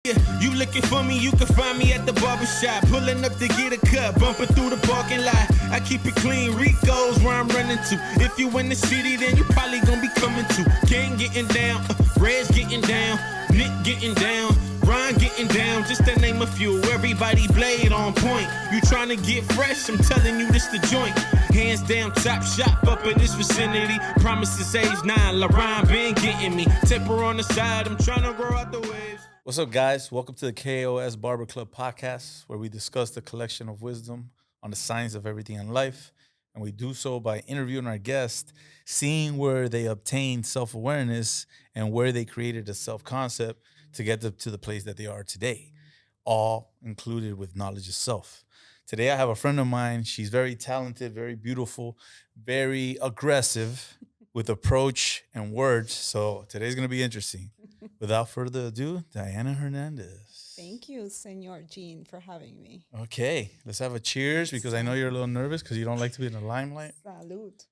You looking for me, you can find me at the barbershop. Pulling up to get a cut, bumping through the parking lot. I keep it clean, Rico's where I'm running to. If you in the city, then you probably gonna be coming to. Gang getting down, Red's getting down, Nick getting down, Ron getting down, just to name a few. Everybody blade on point. You trying to get fresh, I'm telling you this the joint. Hands down, top shop up in this vicinity. Promises age 9, LaRon been getting me. Temper on the side, I'm trying to grow out the waves. What's up, guys? Welcome to the K.O.S. Barber Club podcast, where we discuss the collection of wisdom on the science of everything in life. And we do so by interviewing our guests, seeing where they obtained self-awareness and where they created a self-concept to get them to the place that they are today, all included with knowledge of self. Today, I have a friend of mine. She's very talented, very beautiful, very aggressive with approach and words. So today's going to be interesting. Without further ado, Diana Hernandez. Thank you, Senor Jean, for having me. Okay, let's have a cheers because I know you're a little nervous because you don't like to be in the limelight. Salud.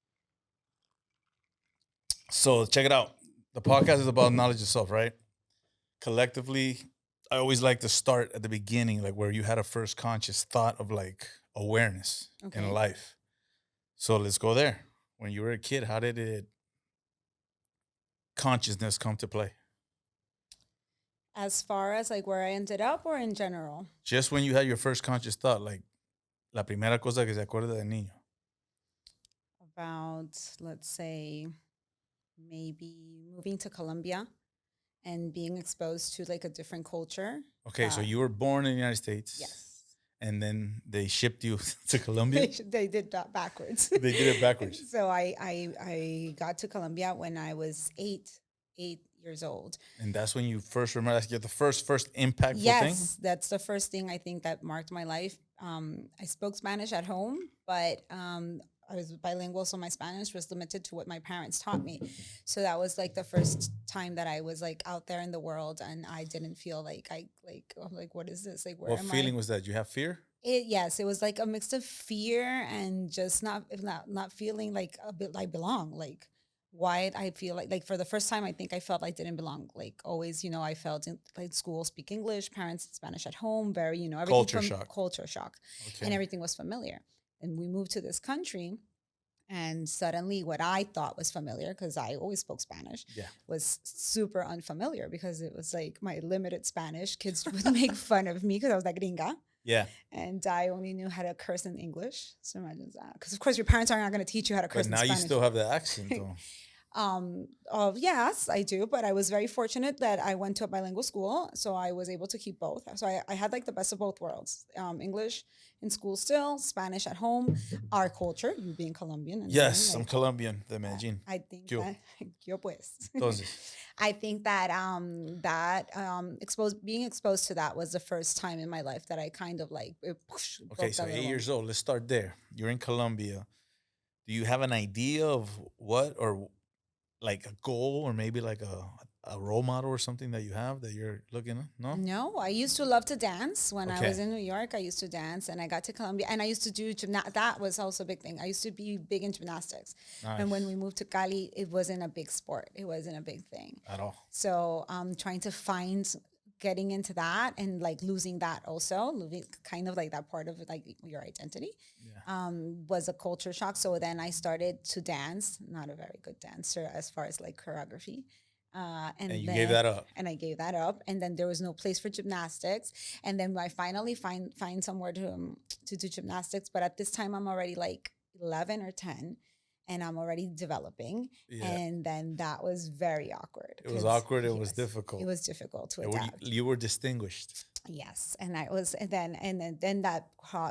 So check it out. The podcast is about knowledge of self, right? Collectively, I always like to start at the beginning, like where you had a first conscious thought of like awareness in life. So let's go there. When you were a kid, how did it consciousness come to play? As far as like where I ended up or in general? Just when you had your first conscious thought, like la primera cosa que se acuerda de niño. About, let's say, maybe moving to Colombia and being exposed to like a different culture. Okay, so you were born in the United States. Yes. And then they shipped you to Colombia? They did that backwards. They did it backwards. So I got to Colombia when I was eight years old. And that's when you first remember, that's the first impactful thing? Yes, that's the first thing I think that marked my life. I spoke Spanish at home, but I was bilingual, so my Spanish was limited to what my parents taught me. So that was like the first time that I was like out there in the world, and I didn't feel like I'm like, what is this? Like, where what am feeling I? was that? You have fear? Yes, it was like a mix of fear and just not feeling like a bit like belong. Like, why I feel like for the first time, I think I felt I didn't belong. Like always, I felt in like school, speak English, parents Spanish at home, very, everything culture shock, Okay. and everything was familiar. And we moved to this country, and suddenly what I thought was familiar, because I always spoke Spanish, was super unfamiliar because it was like my limited Spanish. Kids would make fun of me because I was like gringa. Yeah. And I only knew how to curse in English. So imagine that. Because of course your parents are not going to teach you how to curse in Spanish. But now you still have the accent though. Yes, I do. But I was very fortunate that I went to a bilingual school. So I was able to keep both. So I had like the best of both worlds. English in school still, Spanish at home, our culture, you being Colombian. And Yes, like, I'm Colombian, de Medellín. I think Yo. that, yo pues. Entonces. I think that being exposed to that was the first time in my life that I kind of like. Okay, so 8 years old. Let's start there. You're in Colombia. Do you have an idea of what, or like a goal, or maybe like a role model or something that you have that you're looking at? No? No, I used to love to dance. When I was in New York, I used to dance, and I got to Colombia, and I used to do that was also a big thing. I used to be big in gymnastics. Nice. And when we moved to Cali, it wasn't a big sport. It wasn't a big thing. At all. So trying to find getting into that and like losing that also, losing kind of like that part of like your identity, was a culture shock. So then I started to dance, not a very good dancer as far as like choreography. And you then, gave that up. And I gave that up. And then there was no place for gymnastics. And then I finally find somewhere to do gymnastics. But at this time, I'm already like 11 or 10. And I'm already developing. Yeah. And then that was very awkward. It was awkward. It was difficult. It was difficult to adapt. You were distinguished. Yes. And I was, and then that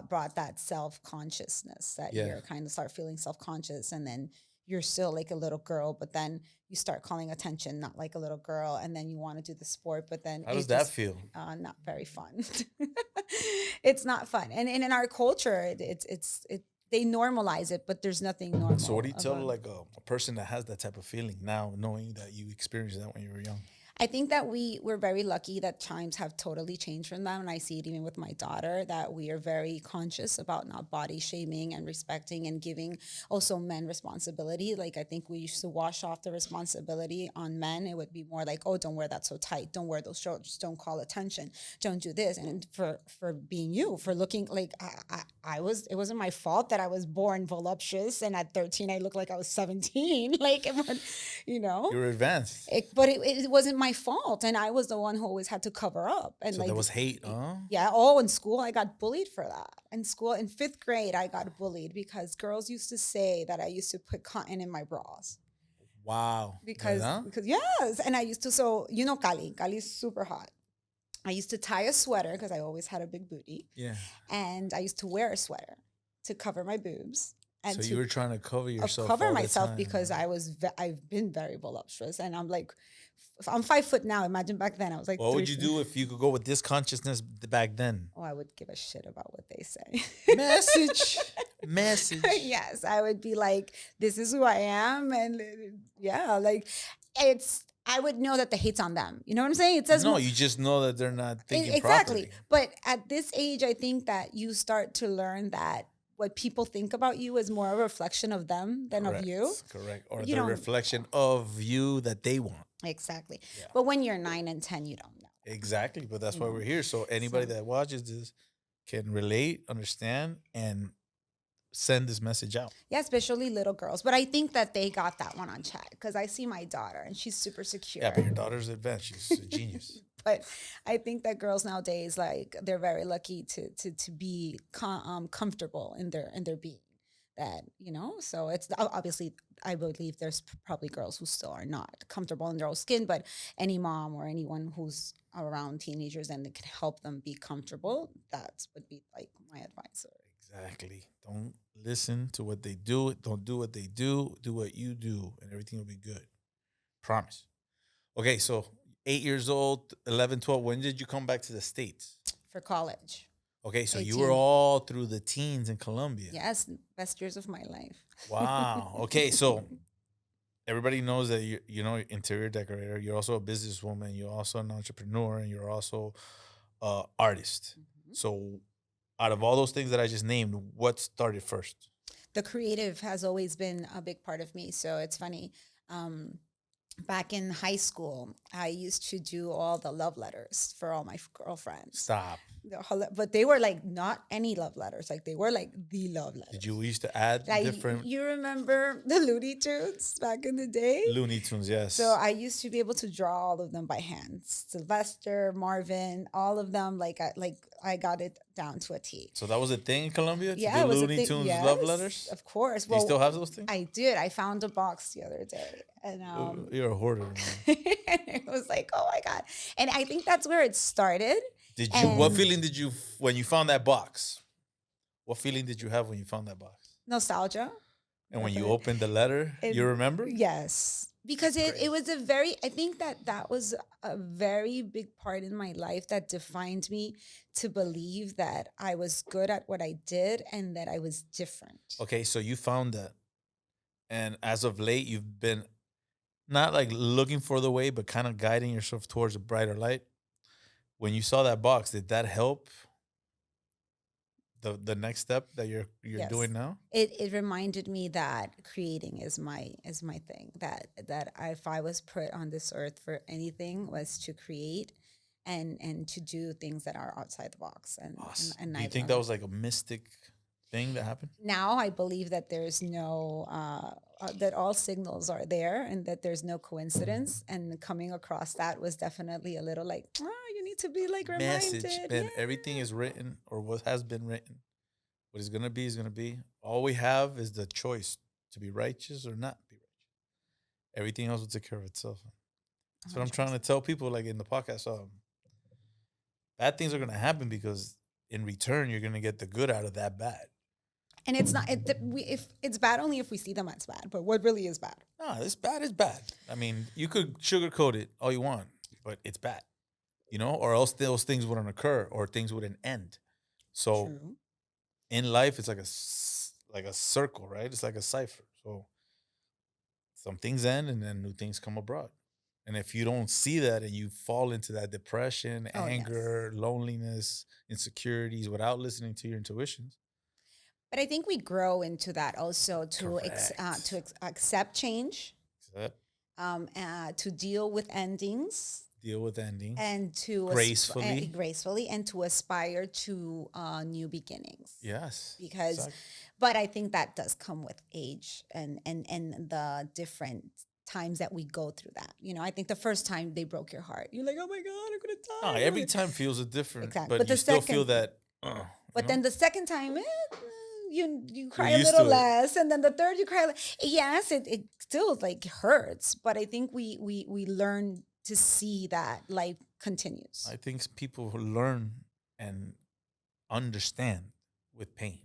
brought that self-consciousness that you're kind of start feeling self-conscious. And then you're still like a little girl, but then you start calling attention, not like a little girl. And then you want to do the sport, but then how does that feel? Not very fun. It's not fun. And in our culture, they normalize it, but there's nothing normal. So what do you tell like a person that has that type of feeling now, knowing that you experienced that when you were young? I think that we're very lucky that times have totally changed from them. And I see it even with my daughter that we are very conscious about not body shaming and respecting and giving also men responsibility. Like I think we used to wash off the responsibility on men. It would be more like, oh, don't wear that so tight. Don't wear those shorts. Don't call attention. Don't do this. And for being you, for looking like I was, it wasn't my fault that I was born voluptuous and at 13 I looked like I was 17. Like, you know. You were advanced. But it wasn't my fault, and I was the one who always had to cover up. And So like, there was hate, huh? yeah. Oh, in school I got bullied for that. In school, in 5th grade, I got bullied because girls used to say that I used to put cotton in my bras. Wow. Because ¿Verdad? because yes, and I used to. So you know, Cali's super hot. I used to tie a sweater because I always had a big booty, Yeah. and I used to wear a sweater to cover my boobs. And So to you were trying to cover yourself. cover all the myself time. because I've been very voluptuous, and I'm like, I'm 5 foot now. Imagine back then I was like, What would 3 you do if you could go with this consciousness back then? Oh, I would give a shit about what they say. Message. Message. Yes, I would be like, this is who I am, and yeah, like it's. I would know that the hate's on them. You know what I'm saying? It says No, you just know that they're not thinking exactly. properly. But at this age, I think that you start to learn that what people think about you is more a reflection of them than of you. Correct. Or You the don't- reflection of you that they want. Exactly. Yeah. But when you're 9 and 10, you don't know. Exactly. But that's You why know. we're here. So anybody that watches this can relate, understand, and send this message out. Yeah, especially little girls. But I think that they got that one on check because I see my daughter and she's super secure. Yeah, but your daughter's advanced. She's a genius. But I think that girls nowadays, like, they're very lucky to be comfortable in their being. That, you know, so it's obviously, I believe there's probably girls who still are not comfortable in their own skin, but any mom or anyone who's around teenagers and it can help them be comfortable, that would be like my advice. Exactly. Don't listen to what they do. Don't do what they do. Do what you do, and everything will be good. Promise. Okay, so 8 years old, 11, 12. When did you come back to the States? For college. Okay, so you 18. were all through the teens in Colombia. Yes, best years of my life. Wow. Okay, so everybody knows that you know interior decorator. You're also a businesswoman. You're also an entrepreneur, and you're also an artist. So, out of all those things that I just named, what started first? The creative has always been a big part of me. So it's funny. Back in high school, I used to do all the love letters for all my girlfriends. Stop. But they were like not any love letters. Like they were like the love letters. Did you used to add Like, different you remember the Looney Tunes back in the day? Looney Tunes? Yes. So I used to be able to draw all of them by hand. Sylvester, Marvin, all of them. Like I got it down to a T. So that was a thing in Colombia? Yeah, to it do was a Looney thing. Tunes Yes, love letters? of course. Do you still have those things? I did. I found a box the other day, and You're a hoarder. Man. it was like, oh my god! And I think that's where it started. Did you? What And- feeling did you when you found that box? What feeling did you have when you found that box? Nostalgia. And when you Definitely. opened the letter, It- you remember? Yes, because That's it was I think that was a very big part in my life that defined me to believe that I was good at what I did and that I was different. Okay, so you found that, and as of late, you've been not like looking for the way, but kind of guiding yourself towards a brighter light. When you saw that box, did that help the next step that you're Yes. doing now? It reminded me that creating is my thing. That if I was put on this earth for anything was to create and to do things that are outside the box. Awesome. And Do you I've think done that it. was like a mystic thing that happened? Now I believe that there's no that all signals are there and that there's no coincidence. And coming across that was definitely a little like, you need to be like reminded. Message, man. Yeah. Everything is written, or what has been written. What is gonna be is gonna be. All we have is the choice to be righteous or not be righteous. Everything else will take care of itself. That's what I'm trying to tell people, like in the podcast. Bad things are gonna happen because in return you're gonna get the good out of that bad. And it's not if it's bad only if we see them as bad. But what really is bad? Nah, this bad is bad. I mean, you could sugarcoat it all you want, but it's bad. You know, or else those things wouldn't occur or things wouldn't end. So True. in life, it's like a circle, right? It's like a cipher. So some things end and then new things come abroad. And if you don't see that and you fall into that depression, Oh, yes. anger, loneliness, insecurities without listening to your intuitions. But I think we grow into that also Correct. accept change, Yep. to deal with endings, Deal with endings and to gracefully. gracefully, and to aspire to new beginnings. Yes. Because, Exactly. but I think that does come with age and the different times that we go through that. You know, I think the first time they broke your heart, you're like, oh my God, I'm gonna No, die. every time feels a different, Exactly. but But you the still feel second, that. but then the second time, you You're cry a used little to it. less, and then the third you cry. Yes, it still like hurts, but I think we learn to see that life continues. I think people who learn and understand with pain.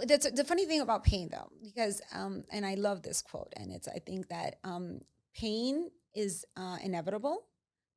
That's the funny thing about pain, though, because and I love this quote, and it's I think that pain is inevitable,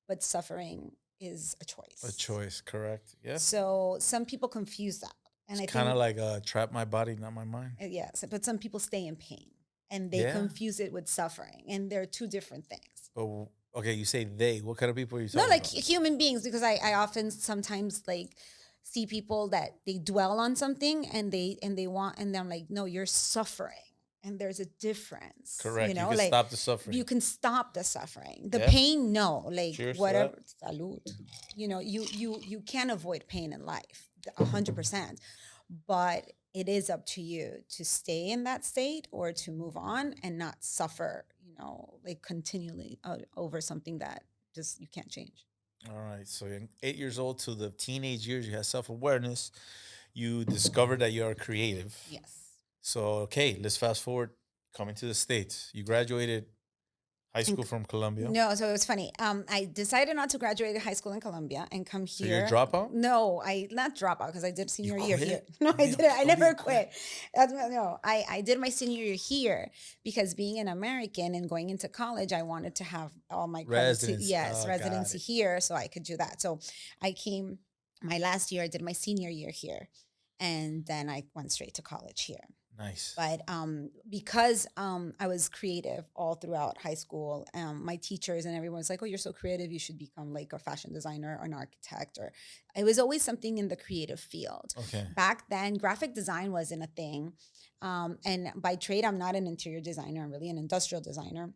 but suffering is a A choice. choice, correct? Yeah. So some people confuse that, and It's I kind of think like trap my body, not my mind. yes, but some people stay in pain, and they Yeah. confuse it with suffering, and they're two different things. But okay, you say they. What kind of people are you Not talking like about? human beings, because I often sometimes like see people that they dwell on something and they want, and I'm like, no, you're suffering, and there's a difference. Correct. You can Like stop the suffering. you can stop the suffering, the Yeah. pain. No, like Cheers to whatever. Salud. You know, you can avoid pain in life, 100%, but it is up to you to stay in that state or to move on and not suffer. You know, like continually over something that just you can't change. All right. So, you're 8 years old to the teenage years, you have self awareness. You discovered that you are creative. Yes. So, okay, let's fast forward. Coming to the States, you graduated high school from Colombia. No, so it was funny. I decided not to graduate high school in Colombia and come So here. you're a dropout? No, I not dropout because I did senior year quit? here. No, I Damn, didn't. I never Colombia quit. No, I did my senior year here because being an American and going into college, I wanted to have all my credits. Residency. Yes, Got residency it. here, so I could do that. So I came my last year. I did my senior year here, and then I went straight to college here. Nice. But because I was creative all throughout high school, my teachers and everyone was like, "Oh, you're so creative. You should become like a fashion designer or an architect." Or it was always something in the creative field. Okay. Back then, graphic design wasn't a thing, and by trade, I'm not an interior designer. I'm really an industrial designer,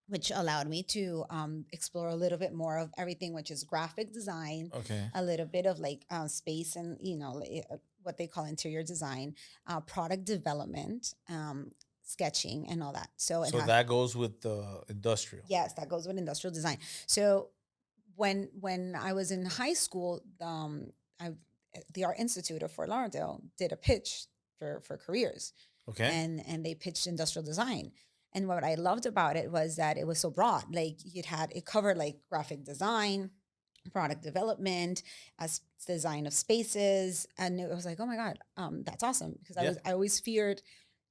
which allowed me to explore a little bit more of everything, which is graphic design, Okay. a little bit of like space and what they call interior design, product development, sketching, and all that. So, So that goes with the industrial. yes, that goes with industrial design. So when I was in high school, I, the Art Institute of Fort Lauderdale did a pitch for careers, Okay. and they pitched industrial design. And what I loved about it was that it was so broad. Like it covered like graphic design, product development, design of spaces, and it was like, oh my God, that's awesome, because I always feared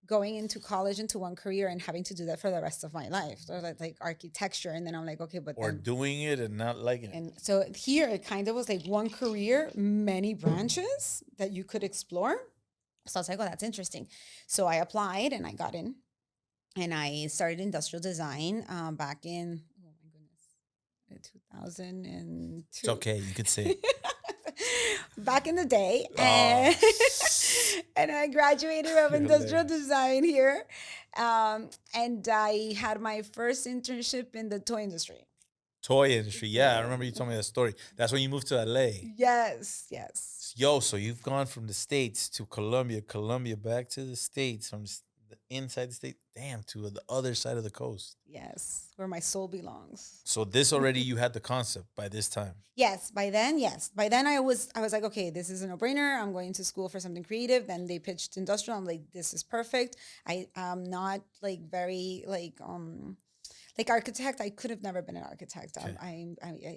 going into college into one career and having to do that for the rest of my life. So like architecture, and then I'm like, okay, but Or then, doing it and not liking it. and so here it kind of was like one career, many branches that you could explore. So I was like, oh, that's interesting. So I applied and I got in, and I started industrial design back in, oh my goodness, 2002. It's okay. You could say it. Back in the day. Oh. And I graduated from You're industrial hilarious. design here. And I had my first internship in the toy industry. Toy industry. Yeah, I remember you told me that story. That's when you moved to LA. Yes, yes. Yo, so you've gone from the States to Colombia, Colombia back to the States, from the inside the state, damn, to the other side of the coast. Yes, where my soul belongs. So this already, you had the concept by this time. Yes, by then, yes. By then I was like, okay, this is a no-brainer. I'm going to school for something creative. Then they pitched industrial. I'm like, this is perfect. I'm not like very like architect. I could have never been an architect. Okay.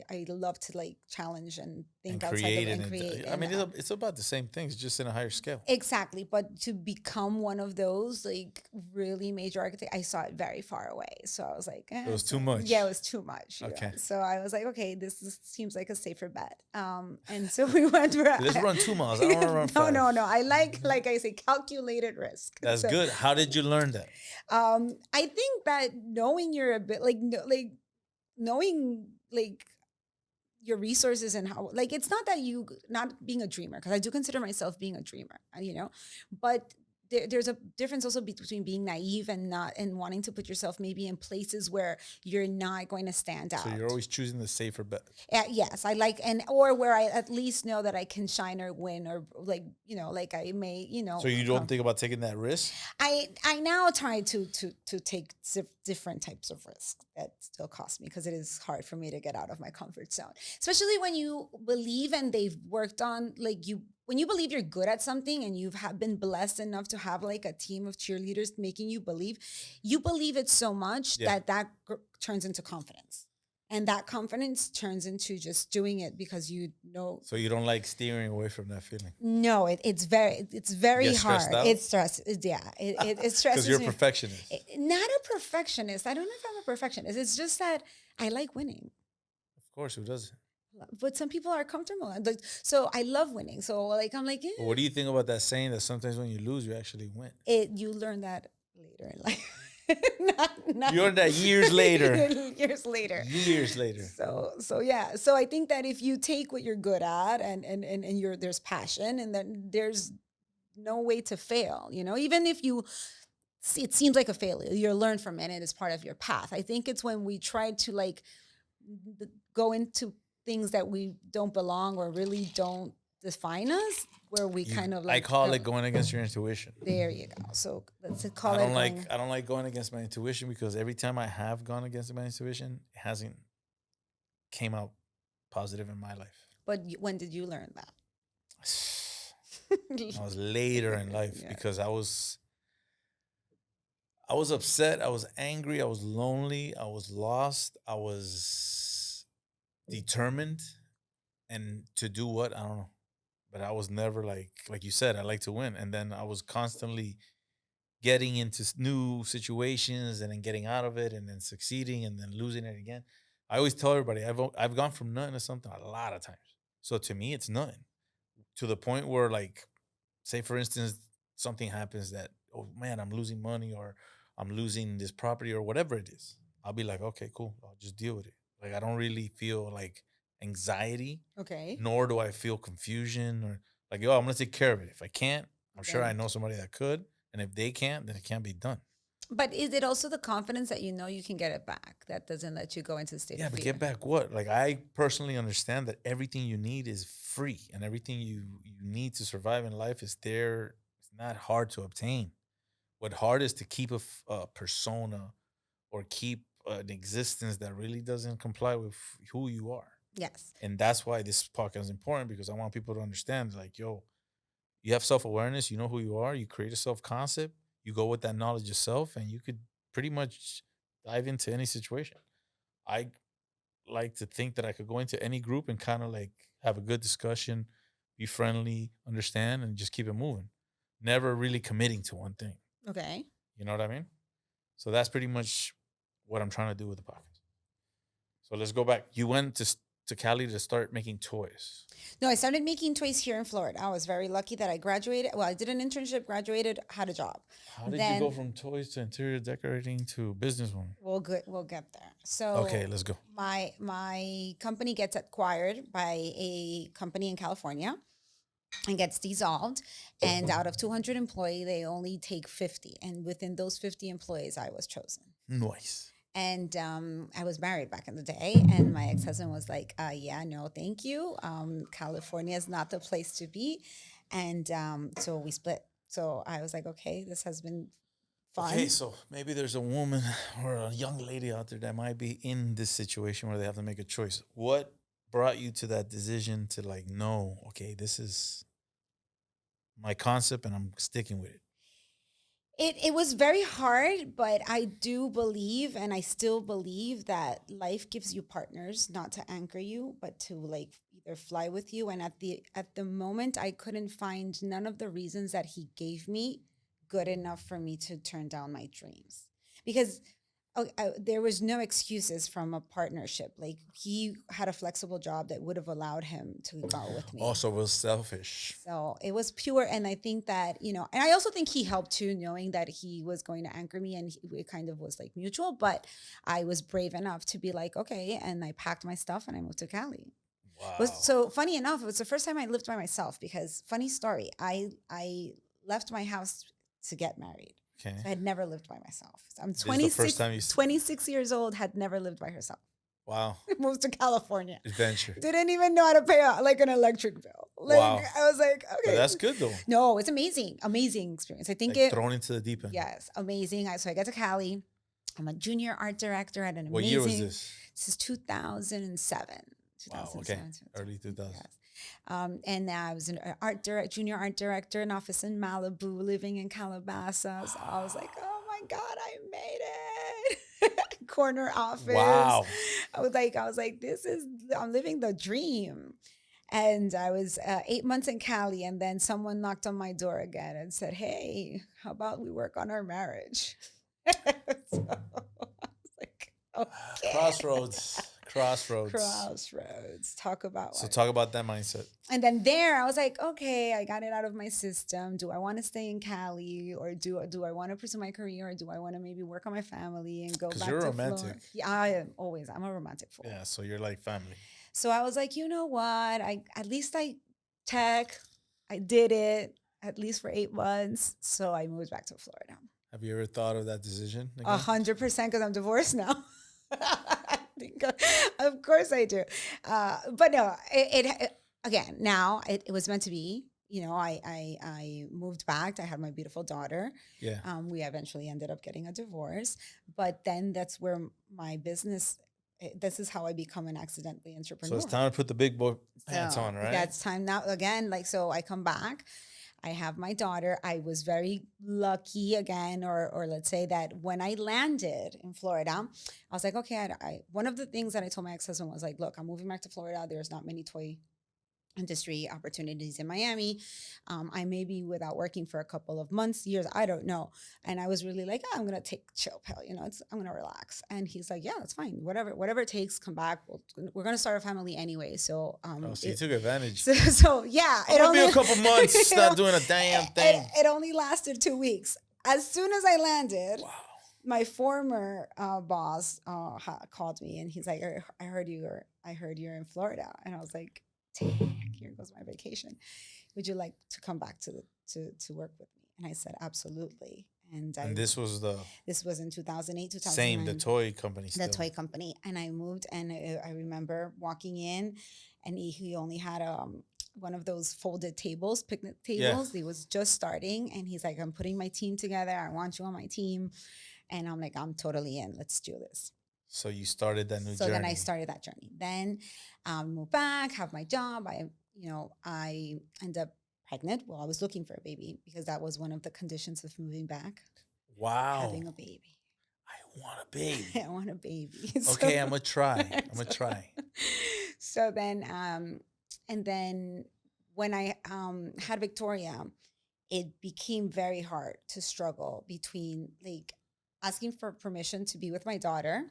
I love to like challenge and think And outside create the and create. I mean, it's about the same things, just in a higher scale. Exactly, but to become one of those like really major architects, I saw it very far away. So I was like, It was too much. Yeah, it was too much. Okay. So I was like, okay, seems like a safer bet. And so we went for Let's run 2 miles. I don't want to run 5. No. I like I say, calculated risk. That's good. How did you learn that? I think that knowing you're a bit like knowing like your resources and how, like, it's not that you not being a dreamer, because I do consider myself being a dreamer, but there's a difference also between being naive and not, and wanting to put yourself maybe in places where you're not going to stand So out. you're always choosing the safer bet. Yes, I like, and or where I at least know that I can shine or win, or like, like I may, So you don't think about taking that risk? I now try to take different types of risks that still cost me, because it is hard for me to get out of my comfort zone, especially when you believe and they've worked on, like, you, when you believe you're good at something and you've been blessed enough to have like a team of cheerleaders making you believe it so much Yeah. that turns into confidence. And that confidence turns into just doing it because you know. So you don't like steering away from that feeling? No, it's very get stressed hard. out? It's stress. Yeah, it stresses Because you're a me. perfectionist. Not a perfectionist. I don't know if I'm a perfectionist. It's just that I like winning. Of course, who doesn't? But some people are comfortable. Like, so I love winning. So like I'm like, But what do you think about that saying that sometimes when you lose, you actually win? you learn that later in life. not You learn that years later. years later. Years later. So yeah. So I think that if you take what you're good at, and you're, there's passion, and then there's no way to fail, even if you see it seems like a failure, you'll learn from it and it's part of your path. I think it's when we try to like go into things that we don't belong or really don't define us, where we kind of like, I call it going against your intuition. there you go. So let's call I it don't going. like I don't like going against my intuition, because every time I have gone against my intuition, it hasn't came out positive in my life. But when did you learn that? I was later in life Yeah. because I was upset, I was angry, I was lonely, I was lost, I was determined, and to do what, I don't know. But I was never like you said, I like to win, and then I was constantly getting into new situations and then getting out of it and then succeeding and then losing it again. I always tell everybody I've gone from nothing to something a lot of times. So to me, it's nothing, to the point where, like, say for instance, something happens that, oh man, I'm losing money, or I'm losing this property, or whatever it is. I'll be like, okay, cool, I'll just deal with it. Like, I don't really feel like anxiety, Okay. nor do I feel confusion, or like, yo, I'm gonna take care of it. If I can't, I'm sure I Then- know somebody that could. And if they can't, then it can't be done. But is it also the confidence that you can get it back, that doesn't let you go into a state Yeah, of but fear? get back what? Like, I personally understand that everything you need is free, and everything you need to survive in life is there. It's not hard to obtain. What hard is to keep a persona, or keep an existence that really doesn't comply with who you are. Yes. And that's why this podcast is important, because I want people to understand, like, yo, you have self awareness, you know who you are, you create a self concept, you go with that knowledge yourself, and you could pretty much dive into any situation. I like to think that I could go into any group and kind of like have a good discussion, be friendly, understand, and just keep it moving. Never really committing to one thing. Okay. You know what I mean? So that's pretty much what I'm trying to do with the podcast. So let's go back. You went to Cali to start making toys. No, I started making toys here in Florida. I was very lucky that I graduated. Well, I did an internship, graduated, had a job. How did you go from toys to interior decorating to businesswoman? We'll get there. So Okay, let's go. my company gets acquired by a company in California and gets dissolved. And out of 200 employees, they only take 50. And within those 50 employees, I was chosen. Nice. And I was married back in the day, and my ex-husband was like, yeah, no, thank you. California is not the place to be. And so we split. So I was like, okay, this has been fun. Okay, so maybe there's a woman or a young lady out there that might be in this situation where they have to make a choice. What brought you to that decision to, like, no, okay, this is my concept and I'm sticking with it? It was very hard, but I do believe, and I still believe, that life gives you partners not to anchor you, but to like either fly with you. And at the moment, I couldn't find none of the reasons that he gave me good enough for me to turn down my dreams. Because there was no excuses from a partnership. Like he had a flexible job that would have allowed him to go with me. Also was selfish. So it was pure. And I think that, and I also think he helped too, knowing that he was going to anchor me, and it kind of was like mutual, but I was brave enough to be like, okay. And I packed my stuff and I moved to Cali. Wow. So funny enough, it was the first time I lived by myself, because funny story, I left my house to get married. Okay. So I had never lived by myself. So I'm This is the first 26, time 26 years old, had never lived by herself. Wow. Moved to California. Adventure. Didn't even know how to pay like an electric bill. Like Wow. I was like, okay. But that's good though. No, it's amazing. Amazing experience. I think Like thrown into the deep end. yes, amazing. So I got to Cali. I'm a junior art director at an amazing. What year was this? This is 2007. Wow. Okay. Early 2000s. Yes. And I was an junior art director, an office in Malibu, living in Calabasas. So I was like, oh my God, I made it. Corner office. Wow. I was like, I'm living the dream. And I was 8 months in Cali, and then someone knocked on my door again and said, hey, how about we work on our marriage? So I was like, okay. Crossroads. Talk about So talk about that mindset. And then there, I was like, okay, I got it out of my system. Do I want to stay in Cali, or do I want to pursue my career, or do I want to maybe work on my family and go back to Florida? Because you're romantic. Yeah, I am always. I'm a romantic fool. Yeah, so you're like family. So I was like, you know what? I did it at least for 8 months. So I moved back to Florida. Have you ever thought of that decision? 100%, because I'm divorced now. Of course I do. But no, again, now it was meant to be. I moved back. I had my beautiful daughter. Yeah. We eventually ended up getting a divorce. But then that's where my business, this is how I become an accidentally entrepreneur. So it's time to put the big boy pants on, right? Yeah, it's time now. Again, so I come back. I have my daughter. I was very lucky again, or let's say that when I landed in Florida, I was like, okay, one of the things that I told my ex-husband was like, look, I'm moving back to Florida. There's not many toy industry opportunities in Miami. I may be without working for a couple of months, years, I don't know. And I was really like, I'm going to take chill pill, I'm going to relax. And he's like, yeah, that's fine. Whatever it takes, come back. We're going to start a family anyway. So, so you took advantage. So yeah, it only be a couple months, not doing a damn thing. It only lasted 2 weeks. As soon as I landed, wow. My former boss called me, and he's like, I heard you're in Florida. And I was like, here goes my vacation. Would you like to come back to work with me? And I said, absolutely. And this was in 2008, 2009. Same, the toy company still. The toy company. And I moved, and I remember walking in, and he only had one of those folded tables, picnic tables. Yeah. He was just starting, and he's like, I'm putting my team together. I want you on my team. And I'm like, I'm totally in. Let's do this. So you started that new journey. So then I started that journey. Then moved back, have my job. I end up pregnant. Well, I was looking for a baby, because that was one of the conditions of moving back. Wow. Having a baby. I want a baby. I want a baby. Okay, I'm going to try. So then, and then when I had Victoria, it became very hard to struggle between like asking for permission to be with my daughter,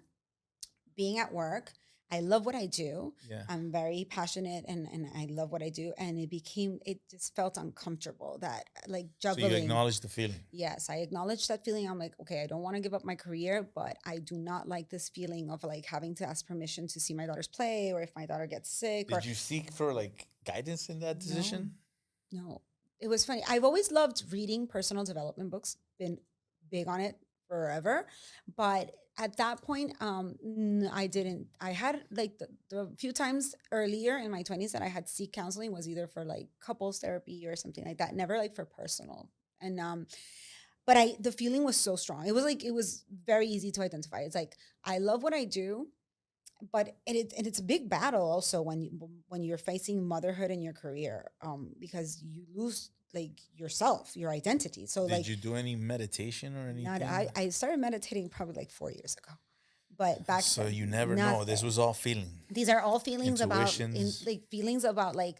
being at work. I love what I do. Yeah. I'm very passionate and I love what I do. And it just felt uncomfortable that like juggling. So you acknowledge the feeling. Yes, I acknowledge that feeling. I'm like, okay, I don't want to give up my career, but I do not like this feeling of like having to ask permission to see my daughter's play, or if my daughter gets sick. Did you seek for like guidance in that decision? No. It was funny. I've always loved reading personal development books, been big on it forever. But at that point, I didn't. I had like the few times earlier in my 20s that I had seek counseling was either for like couples therapy or something like that, never like for personal. And but the feeling was so strong. It was very easy to identify. It's like, I love what I do, but it's a big battle also when you're facing motherhood in your career, because you lose like yourself, your identity. So did you do any meditation or anything? I started meditating probably like 4 years ago, but back so you never know. This was all feeling. These are all feelings feelings about like,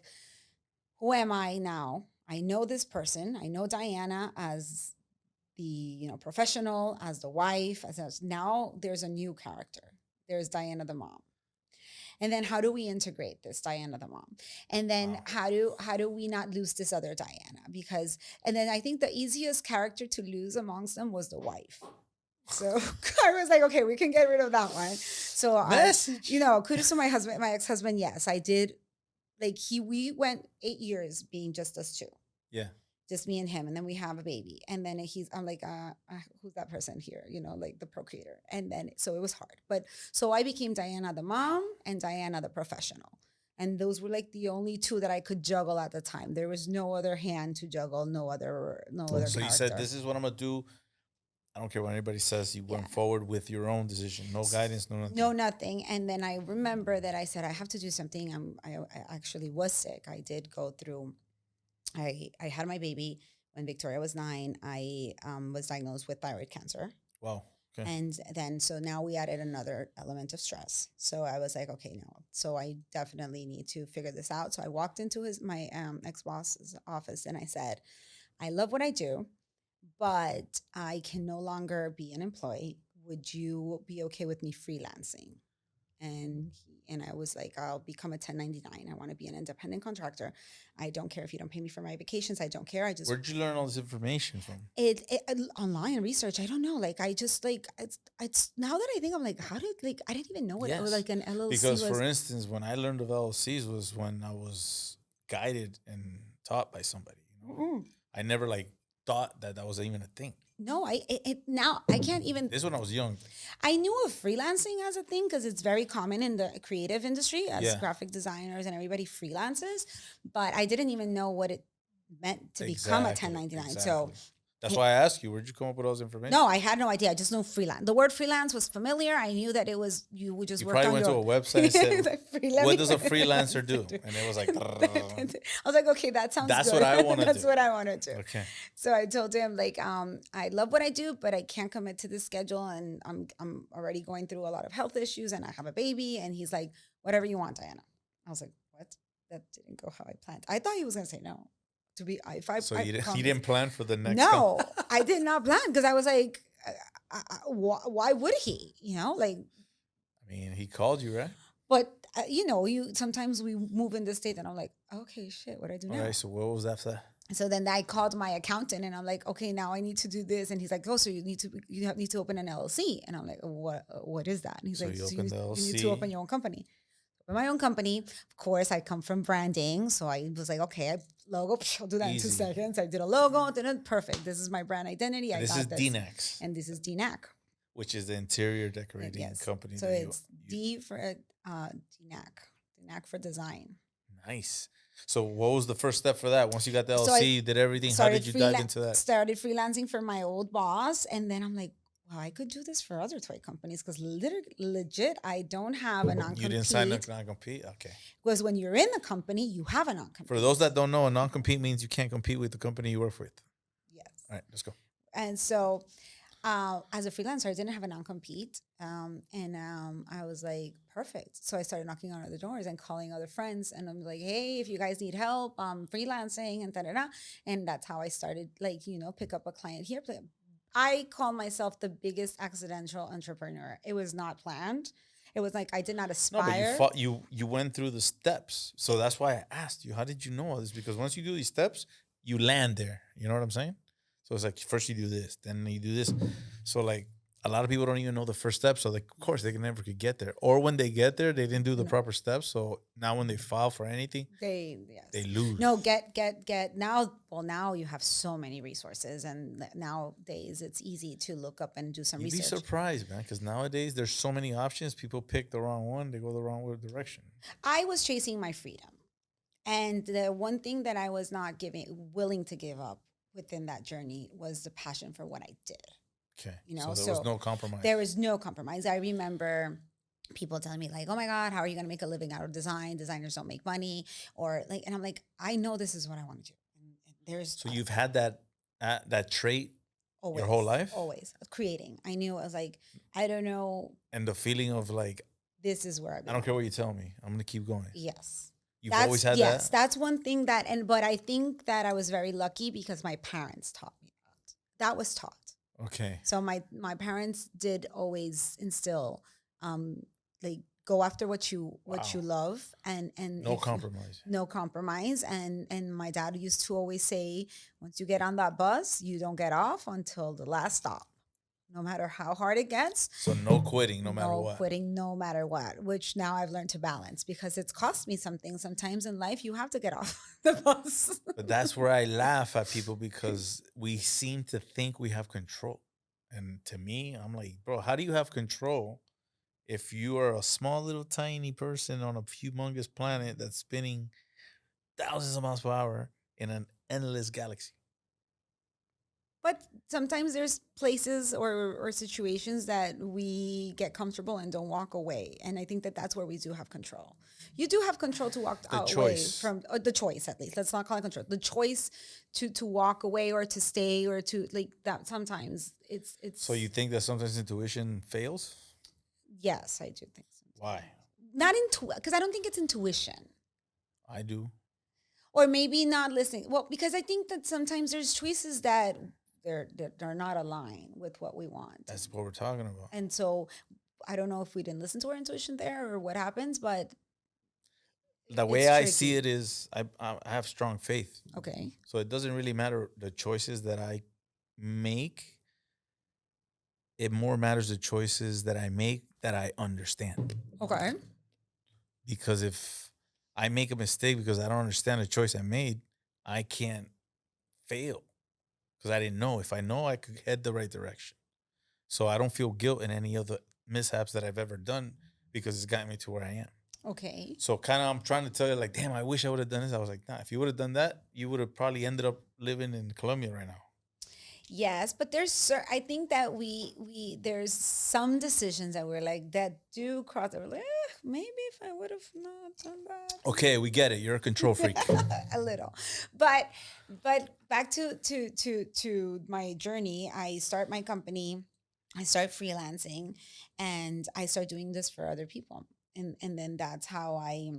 who am I now? I know this person. I know Diana as professional, as the wife, now there's a new character. There's Diana the mom. And then how do we integrate this Diana the mom? And then how do we not lose this other Diana? Because and then I think the easiest character to lose amongst them was the wife. So I was like, okay, we can get rid of that one. So kudos to my husband, my ex-husband. Yes, I did. Like we went 8 years being just us two. Yeah. Just me and him, and then we have a baby, and then I'm like, who's that person here? Like the procreator. And then so it was hard, but so I became Diana the mom and Diana the professional, and those were like the only two that I could juggle at the time. There was no other hand to juggle, no other. So character. You said, this is what I'm gonna do. I don't care what anybody says. You went forward with your own decision, no guidance, no nothing. No nothing. And then I remember that I said I have to do something. I actually was sick. I did go through. I had my baby when Victoria was 9. I was diagnosed with thyroid cancer. Wow. Okay. And then, so now we added another element of stress. So I was like, okay, no. So I definitely need to figure this out. So I walked into my ex-boss's office and I said, I love what I do, but I can no longer be an employee. Would you be okay with me freelancing? And I was like, I'll become a 1099. I want to be an independent contractor. I don't care if you don't pay me for my vacations. I don't care. Where'd you learn all this information from? It online research. I don't know. Like I just like it's now that I think I'm like, how did I didn't even know what it was like an LLC because for instance, when I learned of LLCs was when I was guided and taught by somebody. I never thought that was even a thing. No, now I can't even. This is when I was young. I knew of freelancing as a thing because it's very common in the creative industry as graphic designers and everybody freelances, but I didn't even know what it meant to become a 1099. Exactly. So that's why I asked you, where'd you come up with all this information? No, I had no idea. I just knew freelance. The word freelance was familiar. I knew that it was, you would just work on your... You probably went to a website and said, what does a freelancer do? And it was like... I was like, okay, that sounds That's good. what I want to do. That's what I want to do. Okay. So I told him, I love what I do, but I can't commit to this schedule. And I'm already going through a lot of health issues and I have a baby. And he's like, whatever you want, Diana. I was like, what? That didn't go how I planned. I thought he was going to say no. So you didn't plan for the next? No, I did not plan because I was like, why would he? I mean, he called you, right? But sometimes we move in this state, and I'm like, okay, shit, what do I do now? Okay, so what was after that? So then I called my accountant, and I'm like, okay, now I need to do this, and he's like, oh, so you need to open an LLC, and I'm like, what is that? And he's like, you need to open your own company. My own company, of course, I come from branding. So I was like, okay, logo, I'll do that in 2 seconds. I did a logo, perfect. This is my brand identity. This is DNAC. And this is DNAC. Which is the interior decorating company. So it's D for DNAC. DNAC for design. Nice. So what was the first step for that? Once you got the LLC, you did everything. How did you dive into that? Started freelancing for my old boss. And then I'm like, wow, I could do this for other toy companies because legit, I don't have a non-compete. You didn't sign a non-compete? Okay. Because when you're in the company, you have a non-compete. For those that don't know, a non-compete means you can't compete with the company you work with. Yes. All right, let's go. And so as a freelancer, I didn't have a non-compete. I was like, perfect. So I started knocking on other doors and calling other friends. And I'm like, hey, if you guys need help, I'm freelancing and da-da-da. And that's how I started, pick up a client here. I call myself the biggest accidental entrepreneur. It was not planned. It was like I did not aspire. No, but you went through the steps. So that's why I asked you, how did you know all this? Because once you do these steps, you land there. You know what I'm saying? So it's like first you do this, then you do this. So a lot of people don't even know the first step. So of course they never could get there. Or when they get there, they didn't do the proper steps. So now when they file for anything, they lose. No, get now. Well, now you have so many resources, and nowadays it's easy to look up and do some research. You'd be surprised, man, because nowadays there's so many options. People pick the wrong one. They go the wrong direction. I was chasing my freedom, and the one thing that I was not willing to give up within that journey was the passion for what I did. Okay. So there was no compromise. There was no compromise. I remember people telling me oh my God, how are you going to make a living out of design? Designers don't make money and I'm like, I know this is what I want to do. And so you've had that trait always, your whole life? Always. Creating. I knew I was like, I don't know. And the feeling of this is where I don't care what you tell me. I'm going to keep going. Yes. You've always had that? Yes, that's one thing but I think that I was very lucky because my parents taught me that. That was taught. Okay. So my parents did always instill, um, like go after what you Wow. love, and No if compromise. no compromise. And my dad used to always say, once you get on that bus, you don't get off until the last stop, no matter how hard it gets. So no quitting, no matter No what. quitting, no matter what. Which now I've learned to balance because it's cost me something. Sometimes in life, you have to get off the bus. But that's where I laugh at people because we seem to think we have control. And to me, I'm like, bro, how do you have control if you are a small little tiny person on a humongous planet that's spinning thousands of miles per hour in an endless galaxy? But sometimes there's places or situations that we get comfortable and don't walk away. And I think that that's where we do have control. You do have control to walk The away choice. from the choice, at least. Let's not call it control. The choice to walk away or to stay or to like that. Sometimes it's. So you think that sometimes intuition fails? Yes, I do think so. Why? Not because I don't think it's intuition. I do. Or maybe not listening. Well, because I think that sometimes there's choices that they're not aligned with what we want. That's what we're talking about. And so I don't know if we didn't listen to our intuition there or what happens, but The way it's I tricky. see it is I have strong faith. Okay. So it doesn't really matter the choices that I make. It more matters the choices that I make that I understand. Okay. Because if I make a mistake because I don't understand the choice I made, I can't fail because I didn't know. If I know, I could head the right direction. So I don't feel guilt in any of the mishaps that I've ever done because it's gotten me to where I am. Okay. So kind of I'm trying to tell you like, damn, I wish I would have done this. I was like, nah, if you would have done that, you would have probably ended up living in Colombia right now. Yes, but I think that there's some decisions that we're like that do cross. We're like, maybe if I would have not done that. Okay, we get it. You're a control freak. A little, but back to my journey. I start my company, I start freelancing, and I start doing this for other people, and then that's how I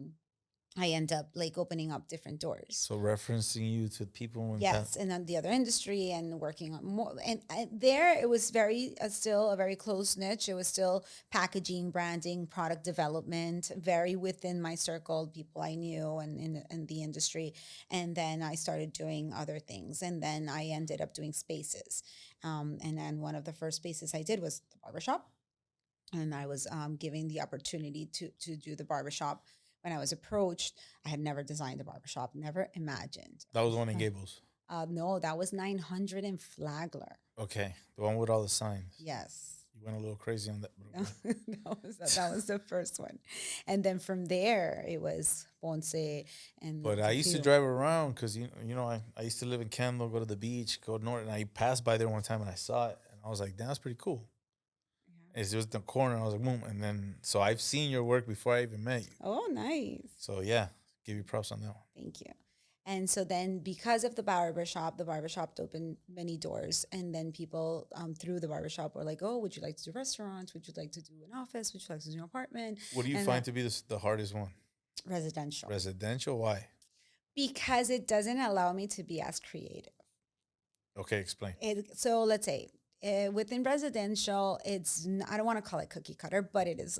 end up like opening up different doors. So referencing you to people in Yes, and then the other industry and working on more. And there, it was very still a very close niche. It was still packaging, branding, product development, very within my circle, people I knew and in the industry. And then I started doing other things, and then I ended up doing spaces. And then one of the first spaces I did was the barbershop, and I was giving the opportunity to do the barbershop. When I was approached, I had never designed a barbershop, never imagined. that was one in Gables. No, that was 900 in Flagler. Okay, the one with all the signs. Yes. You went a little crazy on that. Bro. that was the first one. And then from there, it was Ponce. And But I used to drive around because I used to live in Kendall, go to the beach, go north, and I passed by there one time and I saw it and I was like, damn, that's pretty cool. It's just the corner. And I was like, boom. And then, so I've seen your work before I even met you. Oh, nice. So yeah, give you props on that one. Thank you. And so then because of the barbershop opened many doors. And then people through the barbershop were like, oh, would you like to do restaurants? Would you like to do an office? Would you like to do an apartment? What do you And find to be the hardest one? residential. Residential? Why? Because it doesn't allow me to be as creative. Okay, explain. So let's say within residential, I don't want to call it cookie cutter, but it is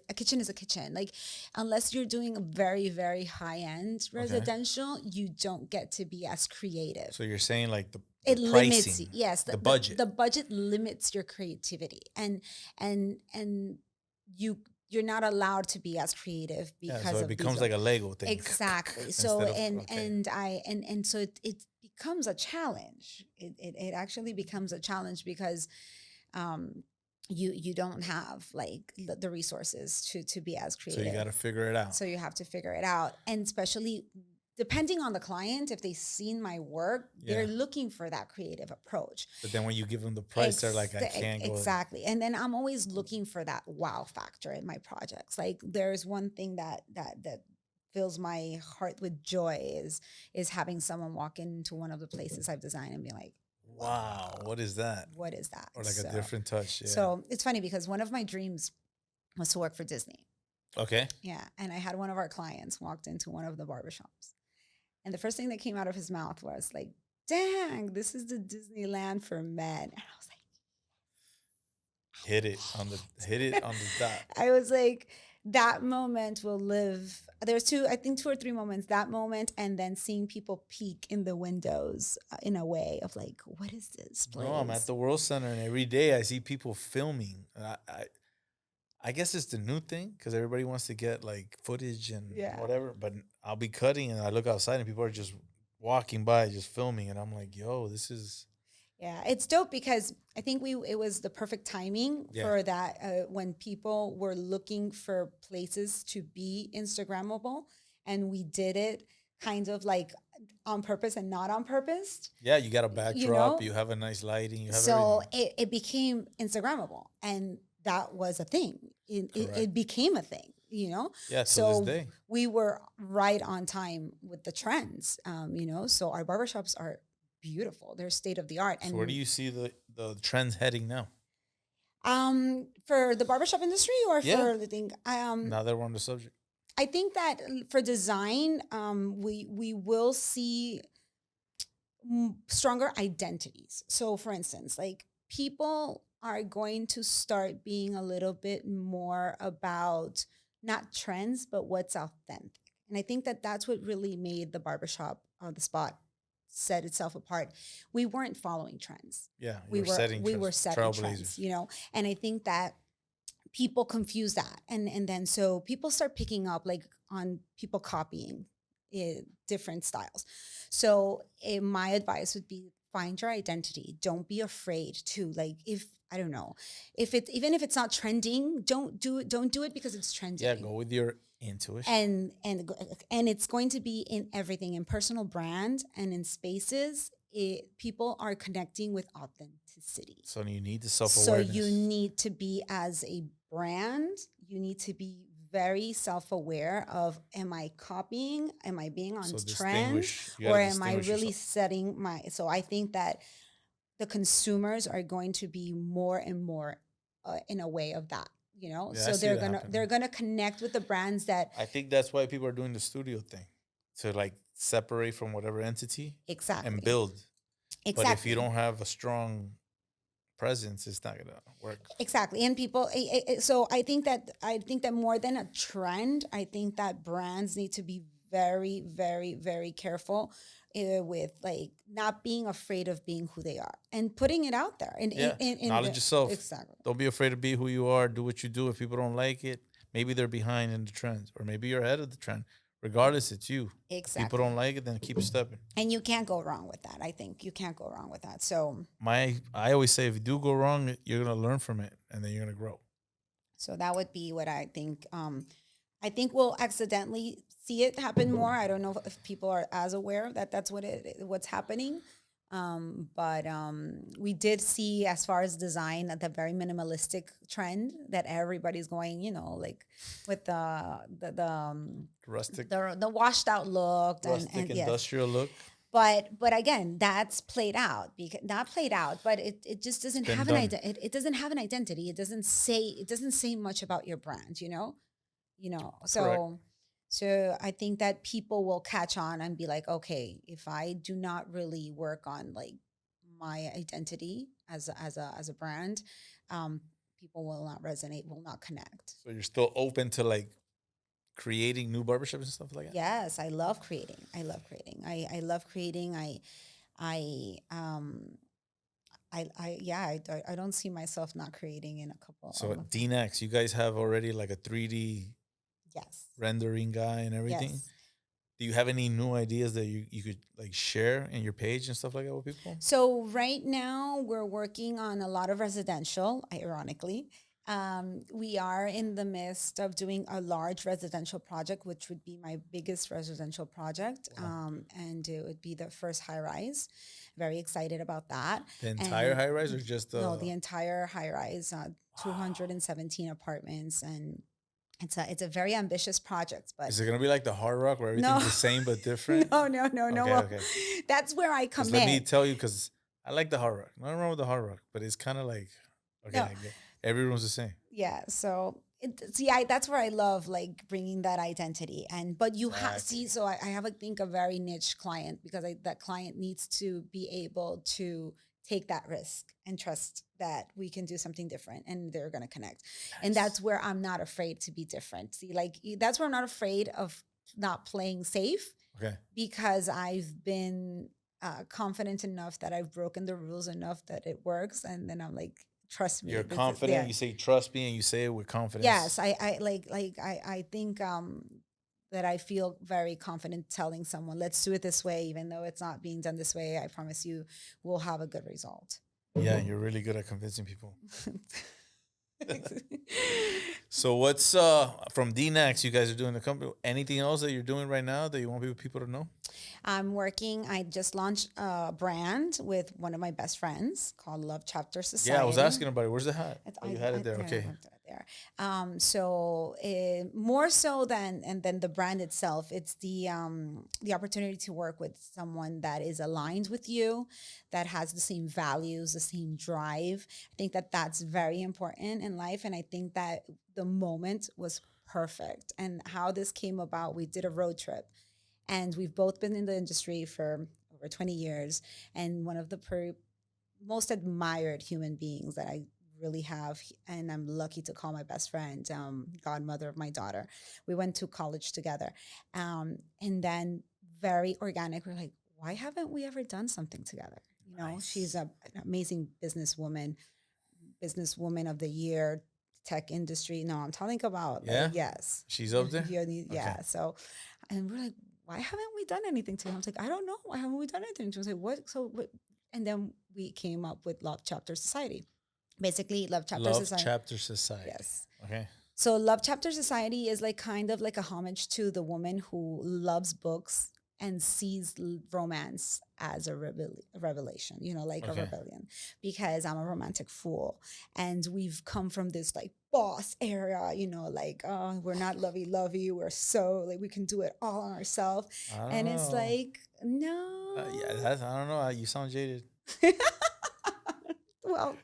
a kitchen is a kitchen. Like unless you're doing a very, very high end residential, you don't get to be as creative. So you're saying like the It limits, pricing, yes, the budget. The budget limits your creativity, and you're not allowed to be as creative because so it of becomes these like a Lego thing. exactly. So Instead of- so it becomes a challenge. It actually becomes a challenge because you don't have like the resources to be as So creative. you got to figure it out. So you have to figure it out, and especially depending on the client, if they've seen my work, they're looking for that creative approach. But then when you give them the price, they're like, I can't go. Exactly. And then I'm always looking for that wow factor in my projects. Like there's one thing that fills my heart with joy is having someone walk into one of the places I've designed and be like, Wow, what is that? what is that? Or like a different touch. Yeah. So it's funny because one of my dreams was to work for Disney. Okay. Yeah. And I had one of our clients walked into one of the barbershops. And the first thing that came out of his mouth was like, dang, this is the Disneyland for men. And I was like, hit it on the dot. I was like, that moment will live. There's I think two or three moments. That moment, and then seeing people peek in the windows in a way of like, what is this No, I'm at place? the World Center, and every day I see people filming. And I guess it's the new thing because everybody wants to get like footage and Yeah. whatever. But I'll be cutting, and I look outside, and people are just walking by, just filming, and I'm like, yo, this is Yeah, it's dope because I think it was the perfect timing yeah, for that when people were looking for places to be Instagrammable, and we did it kind of like on purpose and not on purpose, yeah. You got a you backdrop, know. you have a nice lighting, you have So everything. it became Instagrammable, and that was a thing. Correct. It became a thing, you know. Yeah, to this So day. we were right on time with the trends, you know. So our barbershops are beautiful; they're state of the art, So where do and you see the trends heading now? for the barbershop industry or Yeah. for the thing, Now that we're on the subject, I think that for design, we will see stronger identities. So, for instance, like people are going to start being a little bit more about not trends, but what's authentic. And I think that that's what really made the barbershop the spot set itself apart. We weren't following trends. yeah, We you're were setting we were trends, setting trends, trailblazers. you know. And I think that people confuse that, and then so people start picking up like on people copying different styles. So my advice would be find your identity. Don't be afraid to like, if I don't know, if it's even if it's not trending, don't do it because it's Yeah, trending. go with your intuition. And it's going to be in everything, in personal brand and in spaces. People are connecting with authenticity. So you need the self So awareness. you need to be, as a brand, you need to be very self-aware of, am I copying? Am I being on So trend? you Or gotta am I distinguish really yourself. setting my, so I think that the consumers are going to be more and more in a way of that, you know? Yeah, I So see that happening. they're gonna connect with the brands that I think that's why people are doing the studio thing to like separate from whatever entity and exactly, build. But if you exactly. don't have a strong presence, it's not gonna work. Exactly. And people, so I think that more than a trend, I think that brands need to be very, very, very careful with like not being afraid of being who they are and putting it out there. Yeah, In knowledge the, yourself. exactly. Don't be afraid to be who you are. Do what you do. If people don't like it, maybe they're behind in the trends, or maybe you're ahead of the trend. Regardless, it's you. If people Exactly. don't like it, then keep stepping. And you can't go wrong with that. I think you can't go wrong with that. So, I always say if you do go wrong, you're gonna learn from it, and then you're gonna grow. so that would be what I think. I think we'll accidentally see it happen more. I don't know if people are as aware that that's what's happening. But we did see, as far as design, that the very minimalistic trend that everybody's going, you know, like with Rustic, the washed out look, and yes. industrial look. But again, that's played out, because not played out, but it just doesn't Been have done. it doesn't have an identity. It doesn't say much about your brand, you know. Correct. So I think that people will catch on and be like, okay, if I do not really work on like my identity as a brand, um people will not resonate, will not connect. So you're still open to like creating new barbershops and stuff like that. Yes, I love creating. I love creating. I yeah, I don't see myself not creating in a couple So of at DNX, you guys have already like a 3D yes. rendering guy and everything. Yes. Do you have any new ideas that you could like share in your page and stuff like that with people? So right now we're working on a lot of residential, ironically. We are in the midst of doing a large residential project, which would be my biggest residential project. And it would be the first high rise. Very excited about that. The entire And high rise or just no, the entire high rise, 217 apartments, and it's a very ambitious project, but is it gonna be like the Hard Rock where everything's no, the same but different? no. Okay, Well, okay. that's where I come Because let me in. tell you, because I like the Hard Rock. Nothing wrong with the Hard Rock, but it's kind of like okay, No, I get every room's the same. yeah. So see, that's where I love like bringing that identity, and but you have Exactly. see, so I have, I think, a very niche client, because that client needs to be able to take that risk and trust that we can do something different and they're going to connect. And that's where I'm not afraid to be different. See, like that's where I'm not afraid of not playing safe. Okay. Because I've been confident enough that I've broken the rules enough that it works. And then I'm like, trust me. You're this is- confident. yeah. You say trust me, and you say it with confidence. Yes, I think that I feel very confident telling someone, let's do it this way, even though it's not being done this way. I promise you, we'll have a good result. Yeah, you're really good at convincing people. So what's from DNAX? You guys are doing the company. Anything else that you're doing right now that you want people to know? I'm working. I just launched a brand with one of my best friends called Love Chapter Society. Yeah, I was asking about it. Where's the hat? I You had it there. Okay. There. So more so than the brand itself, it's the opportunity to work with someone that is aligned with you, that has the same values, the same drive. I think that that's very important in life, and I think that the moment was perfect. And how this came about, we did a road trip, and we've both been in the industry for over 20 years, and one of the most admired human beings that I really have, and I'm lucky to call my best friend, godmother of my daughter. We went to college together, and then very organic, we're like, why haven't we ever done something together? You know, Nice. she's an amazing businesswoman of the year, tech industry. No, I'm talking about yes, She's up there. Yeah. Okay. So, and we're like, why haven't we done anything to him? I was like, I don't know. Why haven't we done anything to him? I was like, what? So what? And then we came up with Love Chapter Society. Basically, Love Chapter Society. Love Chapter Society. Yes. Okay. So Love Chapter Society is like kind of like a homage to the woman who loves books and sees romance as a revelation, you know, like a rebellion, because I'm a romantic fool. And we've come from this like boss era, you know, like, oh, we're not lovey-lovey. We're so like, we can do it all on ourselves. And it's like, no. Yeah, I don't know. You sound jaded. Well,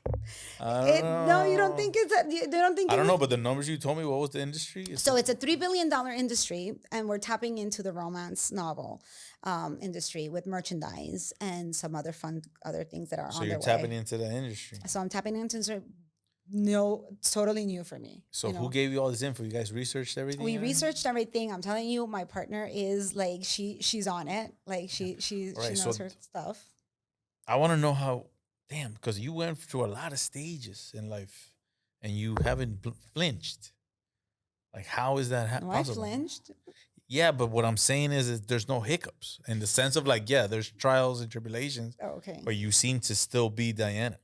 no, you don't think it's that? You don't think? I don't know, but the numbers you told me, what was the industry? So it's a $3 billion industry, and we're tapping into the romance novel industry with merchandise and some other other things that are on their way. So you're tapping into the industry. So I'm tapping into totally new for me. So who gave you all this info? You guys researched everything? We researched everything. I'm telling you, my partner is like, she's on it. Like she knows her stuff. I want to know how. Damn, because you went through a lot of stages in life, and you haven't flinched. Like, how is that possible? I flinched. Yeah, but what I'm saying is there's no hiccups in the sense of like, yeah, there's trials and tribulations. Oh, okay. But you seem to still be Diana.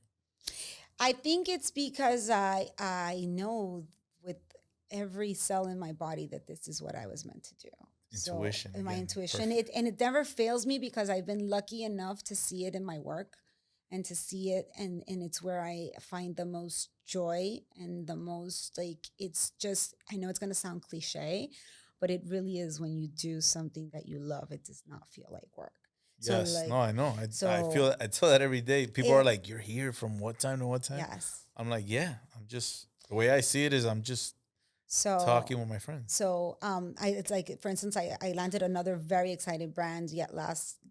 I think it's because I know with every cell in my body that this is what I was meant to do. Intuition. So, my intuition. It never fails me because I've been lucky enough to see it in my work. And to see it, and it's where I find the most joy and the most, like, it's just, I know it's going to sound cliche, but it really is when you do something that you love, it does not feel like work. Yes, so like, no, I know. I feel that every day. People are like, you're here from what time to what time? Yes. I'm like, yeah, I'm just, the way I see it is I'm just talking with my friends. So it's like, for instance, I landed another very exciting brand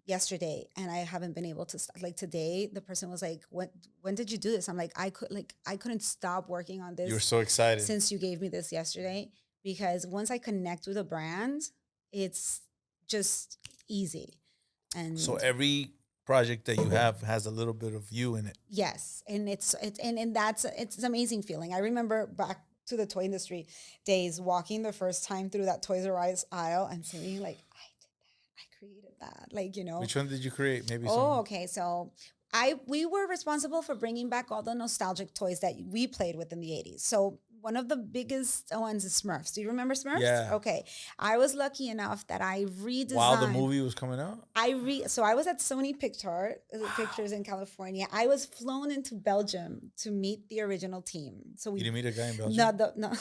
yesterday, and I haven't been able to like today. The person was like, when did you do this? I'm like, I couldn't stop working on this. You were so excited since you gave me this yesterday, because once I connect with a brand, it's just easy. And so every project that you have has a little bit of you in it. Yes, and it's an amazing feeling. I remember back to the toy industry days, walking the first time through that Toys R Us aisle and saying like, I did that, I created that, like, you know. Which one did you create? Maybe. Okay, so we were responsible for bringing back all the nostalgic toys that we played with in the 80s. So one of the biggest ones is Smurfs. Do you remember Smurfs? Yeah. Okay. I was lucky enough that I redesigned. While the movie was coming out? So I was at Sony Pictures in California. I was flown into Belgium to meet the original team. So you didn't meet a guy in Belgium? No.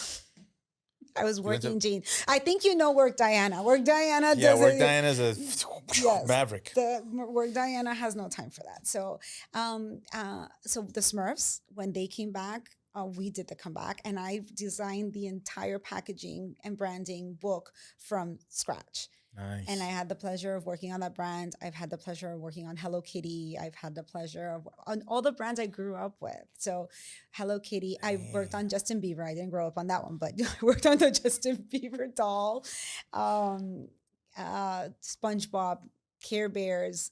I was working Gene. I think you know Work Diana. Work Diana does Work Diana's a maverick. The Work Diana has no time for that. So so the Smurfs, when they came back, we did the comeback, and I designed the entire packaging and branding book from scratch. And I Nice. had the pleasure of working on that brand. I've had the pleasure of working on Hello Kitty. I've had the pleasure of on all the brands I grew up with. So Hello Kitty, I worked Damn. on Justin Bieber. I didn't grow up on that one, but I worked on the Justin Bieber doll, um, SpongeBob, Care Bears,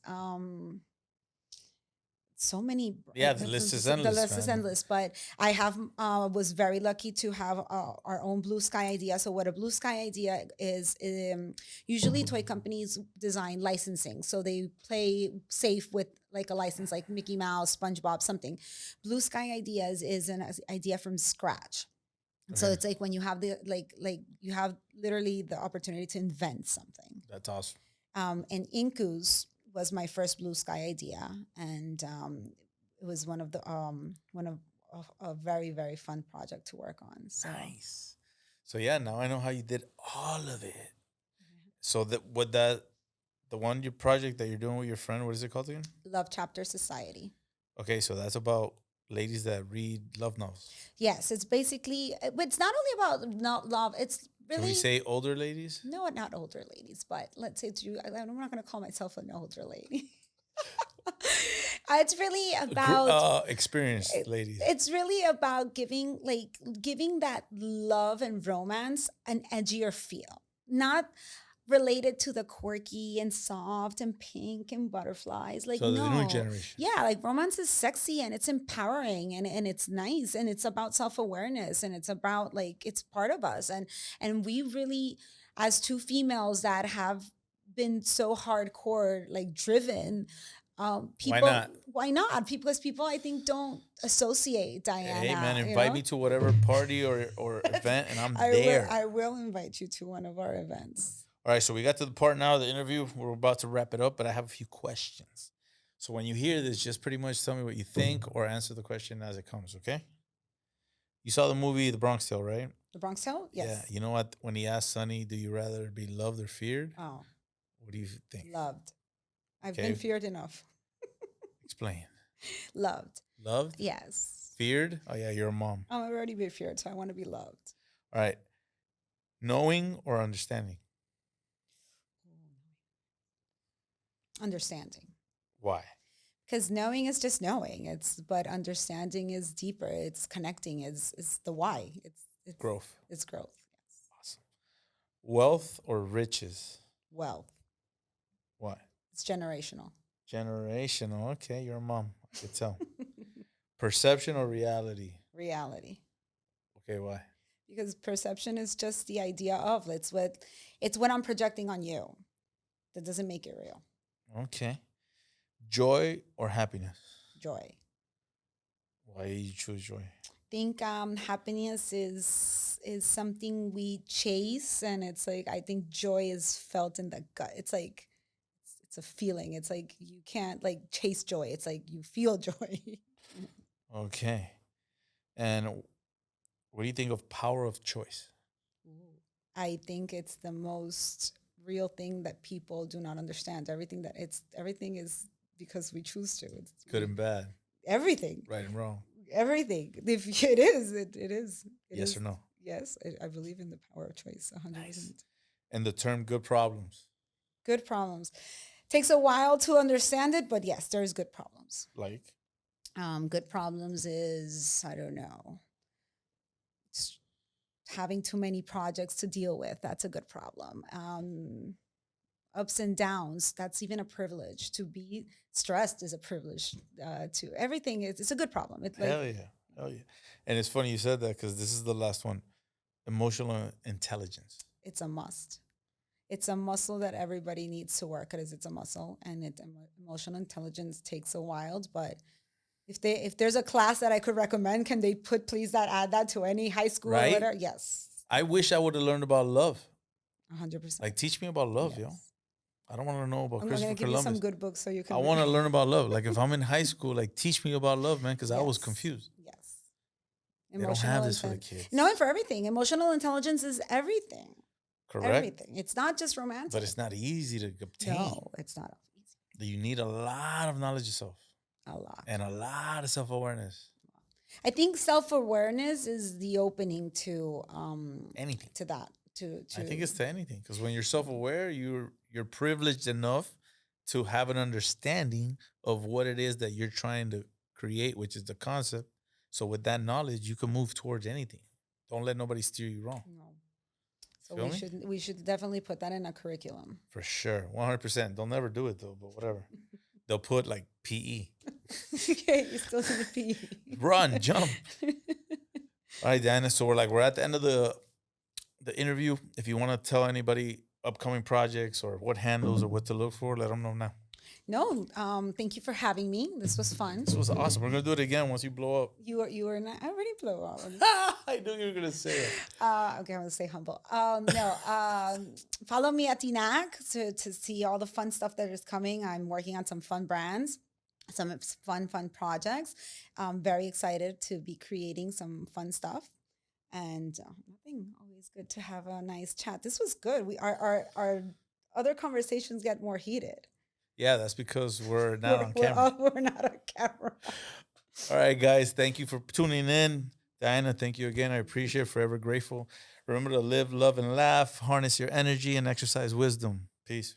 so many Yeah, the list is the endless, list is man. endless, but I have was very lucky to have our own blue sky idea. So what a blue sky idea is, usually toy companies design licensing, so they play safe with like a license like Mickey Mouse, SpongeBob, something. Blue sky ideas is an idea from scratch. So Okay, it's like when you have the like you have literally the opportunity to invent something. that's awesome. And Inkus was my first blue sky idea, and it was one of a very very fun project to work on. So Nice. So yeah, now I know how you did all of it. So that what that the one your project that you're doing with your friend, what is it called again? Love Chapter Society. Okay, so that's about ladies that read love novels. Yes, it's basically it's not only about not love. It's Can we really say older ladies? no, not older ladies, but let's say to you, I'm not going to call myself an older lady. It's really about Experienced ladies. it's really about giving that love and romance an edgier feel, not related to the quirky and soft and pink and butterflies. Like So the new no, generation. yeah, like romance is sexy and it's empowering and it's nice and it's about self-awareness and it's about like it's part of us and we really, as two females that have been so hardcore like driven, Why people, not? why not? Because people I think don't associate Hey man, Diana, you invite know. me to whatever party or event, and I'm I will there. I will invite you to one of our events. All right, so we got to the part now of the interview. We're about to wrap it up, but I have a few questions. So when you hear this, just pretty much tell me what you think or answer the question as it comes. Okay? You saw the movie The Bronx Tale, right? The Bronx Tale? Yeah. Yes. You know what? When he asked Sonny, "Do you rather be loved or feared?" Oh, What do you think? loved. I've been Okay, feared enough. explain. Loved. Loved, Yes. feared. Oh yeah, you're a mom. I've already been feared, so I want to be loved. All right. Knowing or understanding? Understanding. Why? Because knowing is just knowing. But understanding is deeper. It's connecting. It's the why. It's Growth. it's growth. Yes. Awesome. Wealth or riches? Wealth. Why? It's generational. Generational. Okay, you're a mom. I could tell. Perception or reality? Reality. Okay, why? Because perception is just the idea of it's what I'm projecting on you. That doesn't make it real. Okay. Joy or happiness? Joy. Why you choose joy? Think happiness is something we chase, and it's like I think joy is felt in the gut. It's like it's a feeling. It's like you can't like chase joy. It's like you feel joy. Okay. And what do you think of power of choice? I think it's the most real thing that people do not understand. Everything is because we choose to. It's Good and bad, everything. right and wrong. Everything. If it is, it is. It Yes is. or no? Yes, I believe in the power of choice. 100%. Nice. And the term good problems, Good problems. Takes a while to understand it, but yes, there's good problems. like Good problems is I don't know. s- Having too many projects to deal with. That's a good problem. Ups and downs. That's even a privilege. To be stressed is a privilege. To everything is it's a good problem. It's like hell yeah, hell yeah. And it's funny you said that because this is the last one. Emotional intelligence. it's a must. It's a muscle that everybody needs to work because it's a muscle, and emotional intelligence takes a while. But if there's a class that I could recommend, can they please add that to any high school or Right? whatever? Yes, I wish I would have learned about love. 100%. Like, teach me about love, yo. Yes. I don't want to know about I'm Christopher gonna give you some Columbus. good books so you can. I want to learn about love. Like, if I'm in high school, like, teach me about love, man, because I was Yes. confused. Yes. They don't have this for the kids. No, and for everything. Emotional intelligence is everything. Correct? Everything. It's not just romantic. But it's not easy to obtain. No, it's not easy. You need a lot of knowledge of self A lot. and a lot of self-awareness. I think self-awareness is the opening to Anything. to that to I think it's to anything because when you're self-aware, you're privileged enough to have an understanding of what it is that you're trying to create, which is the concept. So with that knowledge, you can move towards anything. Don't let nobody steer you wrong. No. So Feel me? we should definitely put that in a curriculum. For sure, 100%. They'll never do it though, but whatever. They'll put like PE, Okay, you still need to pee. run, jump. All right, Diana. So we're at the end of the interview. If you want to tell anybody upcoming projects or what handles or what to look for, let them know now. No, thank you for having me. This was fun. This was awesome. We're gonna do it again once you blow up. You were not, I already blew up. I knew you were gonna say it. Okay, I'm gonna stay humble. No, follow me at DNAC to see all the fun stuff that is coming. I'm working on some fun brands, some fun projects. I'm very excited to be creating some fun stuff. And nothing. Always good to have a nice chat. This was good. Our other conversations get more heated. Yeah, that's because we're not on camera. We're not on camera. All right, guys. Thank you for tuning in. Diana, thank you again. I appreciate it. Forever grateful. Remember to live, love, and laugh. Harness your energy and exercise wisdom. Peace.